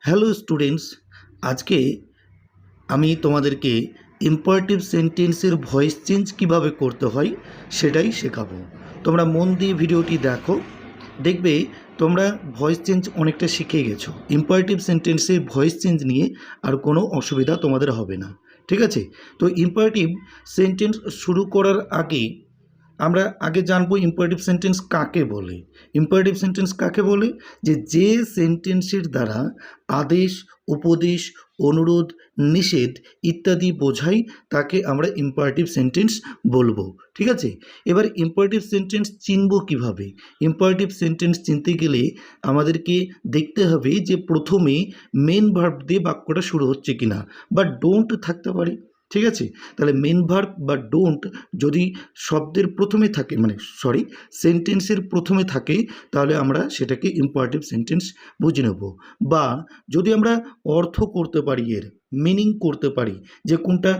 Hello students, আজকে আমি তোমাদেরকে ইম্পারেটিভ সেন্টেন্সের ভয়েস চেঞ্জ কিভাবে করতে হয় সেটাই শেখাবো। তোমরা মন দিয়ে ভিডিওটি দেখো, দেখবে তোমরা ভয়েস চেঞ্জ অনেকটা শিখে গেছো। ইম্পারেটিভ সেন্টেন্সের ভয়েস চেঞ্জ নিয়ে আর কোনো অসুবিধা তোমাদের হবে না, ঠিক আছে? তো ইম্পারেটিভ সেন্টেন্স শুরু করার আগে আমরা আগে জানবো ইম্পারেটিভ সেন্টেন্স কাকে বলে। ইম্পারেটিভ সেন্টেন্স কাকে বলে? যে সেন্টেন্সের দ্বারা আদেশ, উপদেশ, অনুরোধ, নিষেধ ইত্যাদি বোঝাই তাকে আমরা ইম্পারেটিভ সেন্টেন্স বলবো, ঠিক আছে? এবার ইম্পারেটিভ সেন্টেন্স চিনব কিভাবে? ইম্পারেটিভ সেন্টেন্স চিনতে গেলে আমাদেরকে দেখতে হবে যে প্রথমে মেন ভার্ব দিয়ে বাক্যটা শুরু হচ্ছে কিনা, বা ডোন্ট থাকতে পারে, ঠিক আছে? তাহলে মেন ভার্ব বা ডোন্ট যদি শব্দের প্রথমে থাকে, সেন্টেন্সের প্রথমে থাকে, তাহলে আমরা সেটাকে ইম্পারেটিভ সেন্টেন্স বুঝে নেব। বা যদি আমরা অর্থ করতে পারি, এর মিনিং করতে পারি, যে কোনটা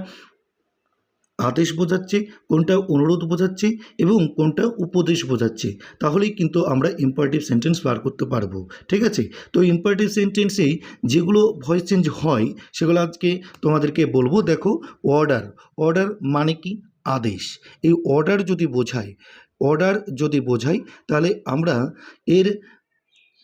আদেশ বোঝাচ্ছে, কোনটা অনুরোধ বোঝাচ্ছে এবং কোনটা উপদেশ বোঝাচ্ছে, তাহলেই কিন্তু আমরা ইম্পারেটিভ সেন্টেন্স বার করতে পারবো, ঠিক আছে? তো ইম্পারেটিভ সেন্টেন্সে যেগুলো ভয়েস চেঞ্জ হয় সেগুলো আজকে তোমাদেরকে বলবো। দেখো, অর্ডার। অর্ডার মানে কি? আদেশ। এই অর্ডার যদি বোঝাই তাহলে আমরা এর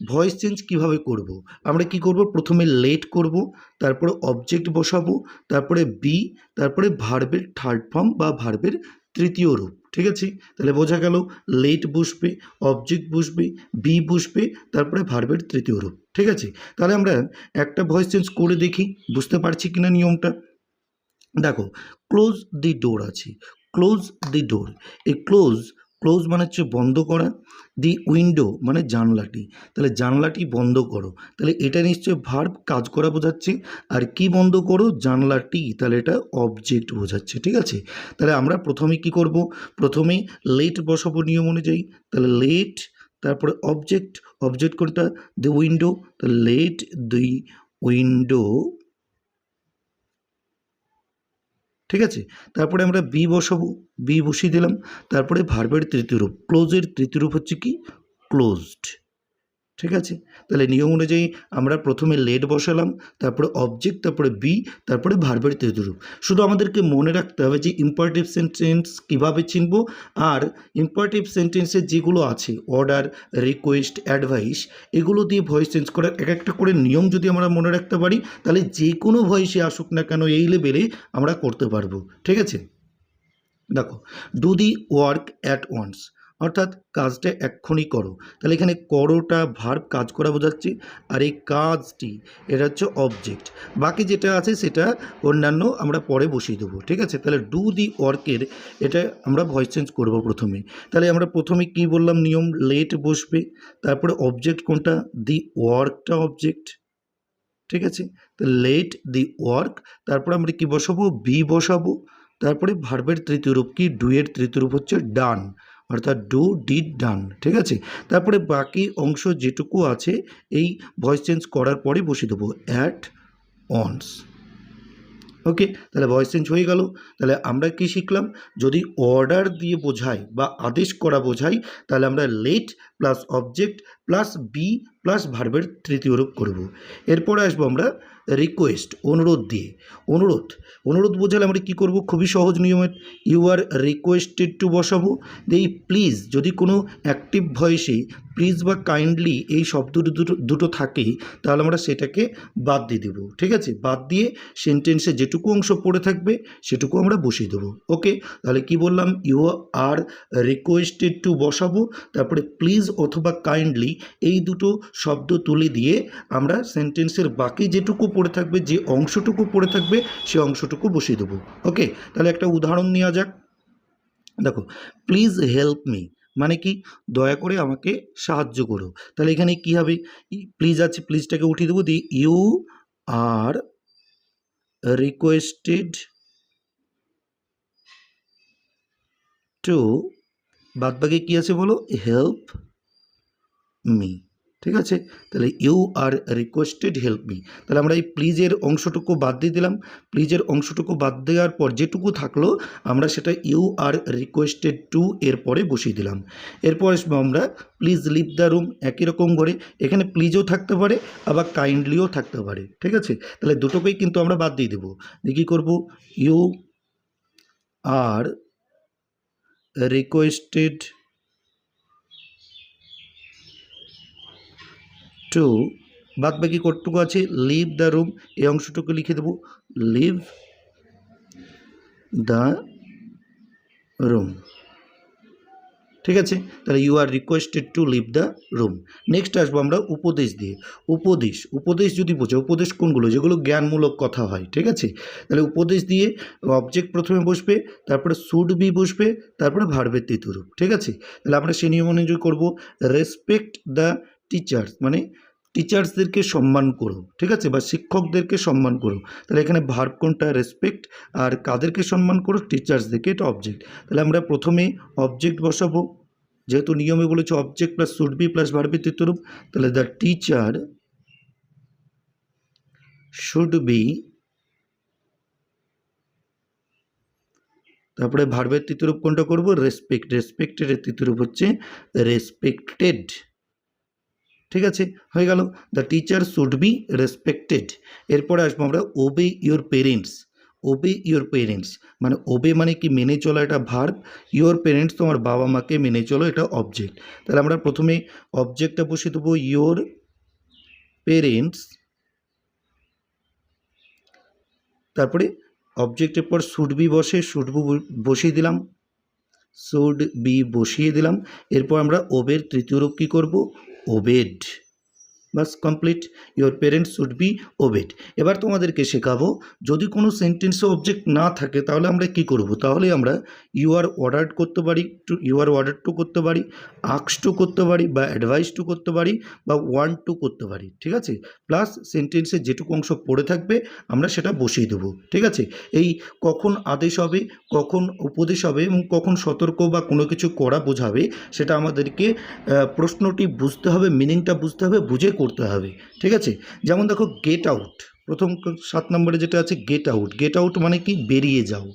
ভয়েস চেঞ্জ কিভাবে করব? আমরা কি করব? প্রথমে লেট করব, তারপরে অবজেক্ট বসাবো, তারপরে বি, তারপরে ভার্বের থার্ড ফর্ম বা ভার্বের তৃতীয় রূপ, ঠিক আছে? তাহলে বোঝা গেল, লেট বসবে, অবজেক্ট বসবে, বি বসবে, তারপরে ভার্বের তৃতীয় রূপ, ঠিক আছে? তাহলে আমরা একটা ভয়েস চেঞ্জ করে দেখি, বুঝতে পারছি কিনা নিয়মটা। দেখো, ক্লোজ দি ডোর আছে, ক্লোজ দি ডোর। এই ক্লোজ, ক্লোজ মানে হচ্ছে বন্ধ করা। দি উইন্ডো মানে জানলাটি, তাহলে জানলাটি বন্ধ করো, তাহলে এটা নিশ্চয়ই ভার্ব, কাজ করা বোঝাচ্ছে। আর কি বন্ধ করো? জানলাটি, তাহলে এটা অবজেক্ট বোঝাচ্ছে, ঠিক আছে? তাহলে আমরা প্রথমে কি করব? প্রথমে লেট বসাবো নিয়ম অনুযায়ী, তাহলে লেট, তারপরে অবজেক্ট। অবজেক্ট কোনটা? দি উইন্ডো, তাহলে লেট দি উইন্ডো, ঠিক আছে? তারপরে আমরা বি বসাবো, বি বসিয়ে দিলাম। তারপরে ভার্বের তৃতীয় রূপ, ক্লোজের তৃতীয় রূপ হচ্ছে কি? ক্লোজড, ঠিক আছে? তাহলে নিয়ম অনুযায়ী আমরা প্রথমে লেট বসালাম, তারপরে অবজেক্ট, তারপরে বি, তারপরে ভার্বের তৃতীয় রূপ। শুধু আমাদেরকে মনে রাখতে হবে যে ইম্পারেটিভ সেন্টেন্স কীভাবে চিনব। আর ইম্পারেটিভ সেন্টেন্সের যেগুলো আছে, অর্ডার, রিকোয়েস্ট, অ্যাডভাইস, এগুলো দিয়ে ভয়েস চেঞ্জ করার এক একটা করে নিয়ম যদি আমরা মনে রাখতে পারি, তাহলে যে কোনো ভয়েসে আসুক না কেন এই লেভেলে আমরা করতে পারবো, ঠিক আছে? দেখো, do the work at once, অর্থাৎ কাজটা এক্ষুনি করো। তাহলে এখানে করোটা ভার্ব, কাজ করা বোঝাচ্ছে, আর এই কাজটি এটা হচ্ছে অবজেক্ট। বাকি যেটা আছে সেটা অন্যান্য আমরা পরে বসিয়ে দেবো, ঠিক আছে? তাহলে ডু দি ওয়ার্কের এটা আমরা ভয়েস চেঞ্জ করব প্রথমে। তাহলে আমরা প্রথমে কি বললাম নিয়ম? লেট বসবে, তারপরে অবজেক্ট কোনটা? দি ওয়ার্কটা অবজেক্ট, ঠিক আছে? তো লেট দি ওয়ার্ক, তারপরে আমরা কি বসাবো? বি বসাবো, তারপরে ভার্বের তৃতীয় রূপ কি? ডু এর তৃতীয় রূপ হচ্ছে ডান, অর্থাৎ ডু, ডিড, ডান, ঠিক আছে? তারপরে বাকি অংশ যেটুকু আছে এই ভয়েস চেঞ্জ করার পরে বসিয়ে দেবো অ্যাট অনস। ওকে, তাহলে ভয়েস চেঞ্জ হয়ে গেল। তাহলে আমরা কি শিখলাম? যদি অর্ডার দিয়ে বোঝাই বা আদেশ করা বোঝাই, তাহলে আমরা let plus object plus be plus ভার্বের তৃতীয় রূপ করব। এরপরে আসবো আমরা রিকোয়েস্ট, অনুরোধ দিয়ে। অনুরোধ, অনুরোধ বোঝালে আমরা কী করব? খুবই সহজ নিয়মের, ইউ আর রিকোয়েস্টেড টু বসাবো। এই প্লিজ, যদি কোনো অ্যাক্টিভ ভয়েসে প্লিজ বা কাইন্ডলি এই শব্দ দুটো থাকে, তাহলে আমরা সেটাকে বাদ দিয়ে দেবো, ঠিক আছে? বাদ দিয়ে সেন্টেন্সে যেটুকু অংশ পড়ে থাকবে সেটুকু আমরা বসিয়ে দেবো। ওকে, তাহলে কি বললাম? ইউ আর রিকোয়েস্টেড টু বসাবো, তারপরে প্লিজ অথবা কাইন্ডলি এই দুটো শব্দ তুলে দিয়ে আমরা সেন্টেন্সের বাকি যেটুকু পড়ে থাকবে, যে অংশটুকু পড়ে থাকবে সে অংশটুকু বসিয়ে দেবো। ওকে, তাহলে একটা উদাহরণ নেওয়া যাক। দেখো, প্লিজ হেল্প মি মানে কি? দয়া করে আমাকে সাহায্য করো। তাহলে এখানে কি হবে? প্লিজ আছে, প্লিজটাকে উঠিয়ে দেবো, দিয়ে ইউ আর রিকোয়েস্টেড টু, বাদবাকি কী আছে বলো? হেল্প মি, ঠিক আছে, তাহলে you are requested help me, তাহলে আমরা এই প্লিজের অংশটুকু বাদ দিয়ে দিলাম। প্লিজের অংশটুকু বাদ দেওয়ার পর যেটুকু থাকলো আমরা সেটা ইউ আর রিকোয়েস্টেড টু এর পরে বসিয়ে দিলাম। এরপর আসবো আমরা প্লিজ লিভ দ্য রুম, একই রকম করে এখানে প্লিজও থাকতে পারে আবার কাইন্ডলিও থাকতে পারে। ঠিক আছে, তাহলে দুটোকেই কিন্তু আমরা বাদ দিয়ে দেবো। দিয়ে কী করবো, ইউ আর রিকোয়েস্টেড টু, বাদ বাকি কতটুকু আছে, লিভ দ্য রুম, এই অংশটুকু লিখে দেবো লিভ দ্য রুম। ঠিক আছে, তাহলে you are requested to leave the room. Next আসবো আমরা উপদেশ দিয়ে। উপদেশ, উপদেশ যদি বোঝো, উপদেশ কোনগুলো, যেগুলো জ্ঞানমূলক কথা হয়। ঠিক আছে, তাহলে উপদেশ দিয়ে অবজেক্ট প্রথমে বসবে, তারপরে শুড বি বসবে, তারপরে ভার্বের তৃতীয় রূপ। ঠিক আছে, তাহলে আমরা সেই নিয়ম অনুযায়ী করবো, রেসপেক্ট দ্য টিচার্স, মানে টিচার্সদেরকে সম্মান করো। ঠিক আছে, বা শিক্ষকদেরকে সম্মান করো। তাহলে এখানে ভার্ব কোনটা, রেসপেক্ট, আর কাদেরকে সম্মান করো, টিচার্সদেরকে, এটা অবজেক্ট। তাহলে আমরা প্রথমে অবজেক্ট বসাবো, যেহেতু নিয়মে বলেছে object plus should be plus ভার্বের তৃতীয় রূপ, তাহলে দ্য টিচার শুড বি, তারপরে ভার্বের তৃতীয় রূপ কোনটা করবো, রেসপেক্ট, রেসপেক্টের তৃতীয় রূপ হচ্ছে রেসপেক্টেড। ঠিক আছে, হয়ে গেল, the teacher should be respected. এরপরে আসবো আমরা ওবে ইউর পেরেন্টস। ওবে ইউর পেরেন্টস, মানে ওবে মানে কি, মেনে চলা, এটা ভার্ব। ইউর পেরেন্টস, তোমার বাবা মাকে মেনে চলো, এটা অবজেক্ট। তাহলে আমরা প্রথমে অবজেক্টটা বসিয়ে দেবো ইউর পেরেন্টস, তারপরে অবজেক্টের পর শুড বি বসে, শুড বি বসিয়ে দিলাম, শুড বি বসিয়ে দিলাম। এরপর আমরা ওবের তৃতীয় রূপ কী করবো, obeyed. Bus complete, your parents should be obeyed. এবার তোমাদেরকে শেখাবো, যদি কোনো সেন্টেন্সে অবজেক্ট না থাকে তাহলে আমরা কি করব, তাহলে আমরা ইউ আর অর্ডার্ড করতে পারি, to you are order to করতে পারি, আক্স টু করতে পারি, বা অ্যাডভাইস টু করতে পারি, বা ওয়ান্ট টু করতে পারি। ঠিক আছে, প্লাস সেন্টেন্সে যেটুকু অংশ পড়ে থাকবে আমরা সেটা বসিয়ে দেবো। ঠিক আছে, এই কখন আদেশ হবে, কখন উপদেশ হবে এবং কখন সতর্ক বা কোনো কিছু করা বোঝাবে, সেটা আমাদেরকে প্রশ্নটি বুঝতে হবে, মিনিংটা বুঝতে হবে, বুঝে করতে হবে। ঠিক আছে, যেমন দেখো গেট আউট, প্রথম 7 নম্বরে যেটা আছে গেট আউট। গেট আউট মানে কি, বেরিয়ে যাও।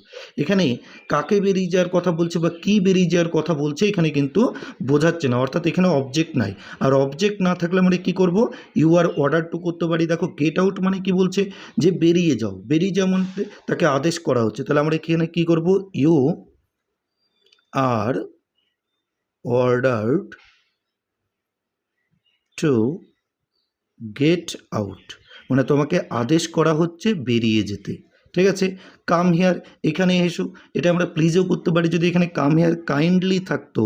এখানে কাকে বেরিয়ে যাওয়ার কথা বলছে বা কি বেরিয়ে যাওয়ার কথা বলছে এখানে কিন্তু বোঝাচ্ছে না, অর্থাৎ এখানে অবজেক্ট নাই। আর অবজেক্ট না থাকলে আমরা কি করব, ইউ আর অর্ডার টু করতে পারি। দেখো গেট আউট মানে কি বলছে, যে বেরিয়ে যাও, বেরিয়ে যাও মানে তাকে আদেশ করা হচ্ছে। তাহলে আমরা এখানে কি করব, you are ordered to get out, মানে তোমাকে আদেশ করা হচ্ছে বেরিয়ে যেতে। ঠিক আছে, কাম হিয়ার, এখানে এসো, এটা আমরা প্লিজও করতে পারি। যদি এখানে কাম হিয়ার কাইন্ডলি থাকতো,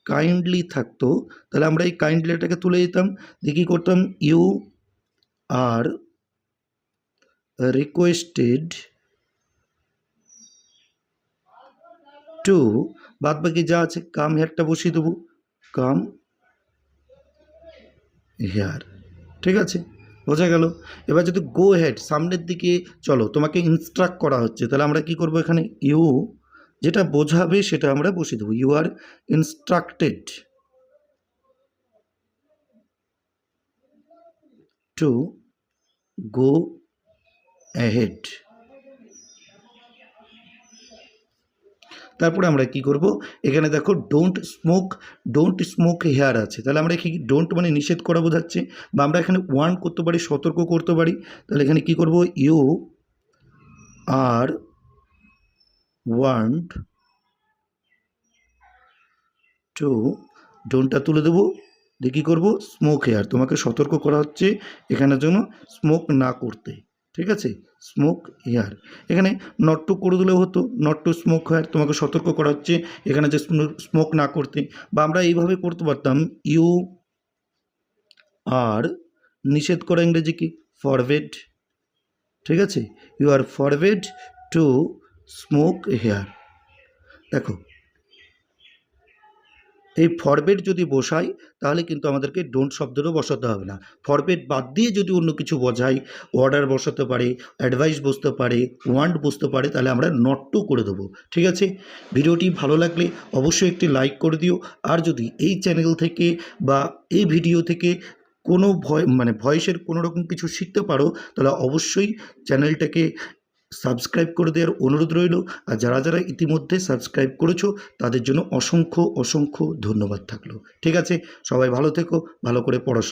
কাইন্ডলি থাকতো, তাহলে আমরা এই কাইন্ডলিটাকে তুলে দিতাম, দিয়ে কী করতাম, ইউ আর রিকোয়েস্টেড টু, বাদ বাকি যা আছে কাম হেয়ারটা বসিয়ে দেবো, কাম হেয়ার। ঠিক আছে, বোঝা গেল। এবার যদি গো হেড, সামনের দিকে চলো, তোমাকে ইনস্ট্রাক্ট করা হচ্ছে, তাহলে আমরা কি করব, এখানে ইউ যেটা বোঝাবে সেটা আমরা বসিয়ে দেবো, you are instructed to go ahead. তারপরে আমরা কি করব, এখানে দেখো don't smoke, don't smoke here আছে, তাহলে আমরা কি, ডোন্ট মানে নিষেধ করা বোঝাচ্ছে, বা আমরা এখানে ওয়ার্ন করতে পারি, সতর্ক করতে পারি। তাহলে এখানে কি করব, ইউ আর ওয়ান্ট টু, ডোনটা তুলে দেবো, দিয়ে কী করবো, স্মোক হেয়ার, তোমাকে সতর্ক করা হচ্ছে এখানে যেন স্মোক না করতে। ঠিক আছে, স্মোক হেয়ার, এখানে নট টু করে দিলেও হতো, নট টু স্মোক হেয়ার, তোমাকে সতর্ক করা হচ্ছে এখানে যে স্মোক না করতে। বা আমরা এইভাবে করতে পারতাম, ইউ আর নিষেধ করা ইংরেজি কি, ফরবেড। ঠিক আছে, you are forbade to smoke here. দেখো এই ফরবেট যদি বসাই তাহলে কিন্তু আমাদেরকে ডোন্ট শব্দটাও বসাতে হবে না। ফরবেট বাদ দিয়ে যদি অন্য কিছু বোঝাই, অর্ডার বসাতে পারে, অ্যাডভাইস বসতে পারে, ওয়ান্ট বসতে পারে, তাহলে আমরা নট টু করে দেবো। ঠিক আছে? ভিডিওটি ভালো লাগলে অবশ্যই একটি লাইক করে দিও। আর যদি এই চ্যানেল থেকে বা এই ভিডিও থেকে কোনো ভয়েসের কোনো রকম কিছু শিখতে পারো, তাহলে অবশ্যই চ্যানেলটাকে সাবস্ক্রাইব করে দেওয়ার অনুরোধ রইল। আর যারা যারা ইতিমধ্যে সাবস্ক্রাইব করেছো তাদের জন্য অসংখ্য অসংখ্য ধন্যবাদ থাকলো। ঠিক আছে? সবাই ভালো থেকো, ভালো করে পড়াশোনা